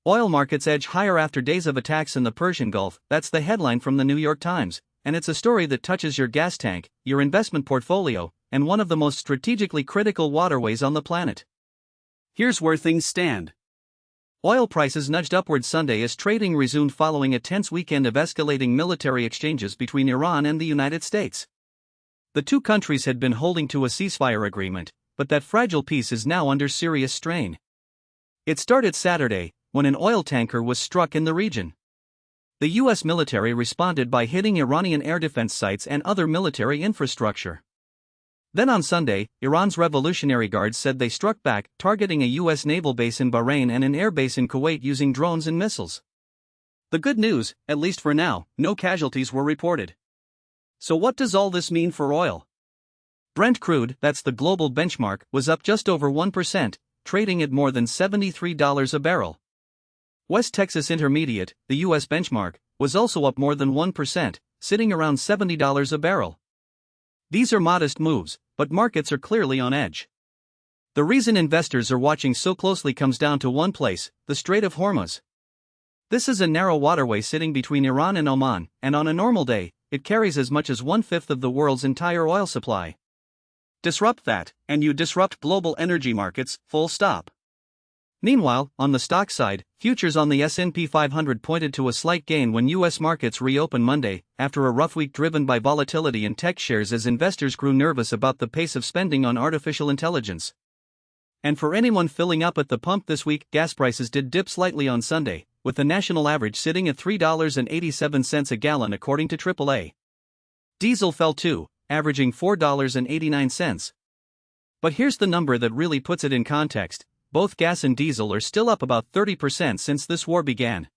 Oil markets edge higher after days of attacks in the Persian Gulf. That's the headline from the New York Times, and it's a story that touches your gas tank, your investment portfolio, and one of the most strategically critical waterways on the planet. Here's where things stand. Oil prices nudged upward Sunday as trading resumed following a tense weekend of escalating military exchanges between Iran and the United States. The two countries had been holding to a ceasefire agreement, but that fragile peace is now under serious strain. It started Saturday, when an oil tanker was struck in the region. The U.S. military responded by hitting Iranian air defense sites and other military infrastructure. Then on Sunday, Iran's Revolutionary Guards said they struck back, targeting a U.S. naval base in Bahrain and an air base in Kuwait using drones and missiles. The good news, at least for now, no casualties were reported. So what does all this mean for oil? Brent crude, that's the global benchmark, was up just over 1%, trading at more than $73 a barrel. West Texas Intermediate, the U.S. benchmark, was also up more than 1%, sitting around $70 a barrel. These are modest moves, but markets are clearly on edge. The reason investors are watching so closely comes down to one place, the Strait of Hormuz. This is a narrow waterway sitting between Iran and Oman, and on a normal day, it carries as much as 1/5 of the world's entire oil supply. Disrupt that, and you disrupt global energy markets, full stop. Meanwhile, on the stock side, futures on the S&P 500 pointed to a slight gain when U.S. markets reopened Monday, after a rough week driven by volatility in tech shares as investors grew nervous about the pace of spending on artificial intelligence. And for anyone filling up at the pump this week, gas prices did dip slightly on Sunday, with the national average sitting at $3.87 a gallon according to AAA. Diesel fell too, averaging $4.89. But here's the number that really puts it in context. Both gas and diesel are still up about 30% since this war began.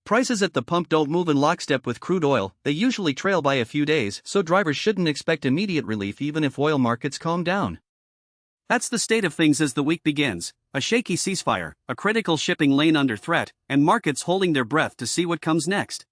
Prices at the pump don't move in lockstep with crude oil, they usually trail by a few days, so drivers shouldn't expect immediate relief even if oil markets calm down. That's the state of things as the week begins, a shaky ceasefire, a critical shipping lane under threat, and markets holding their breath to see what comes next.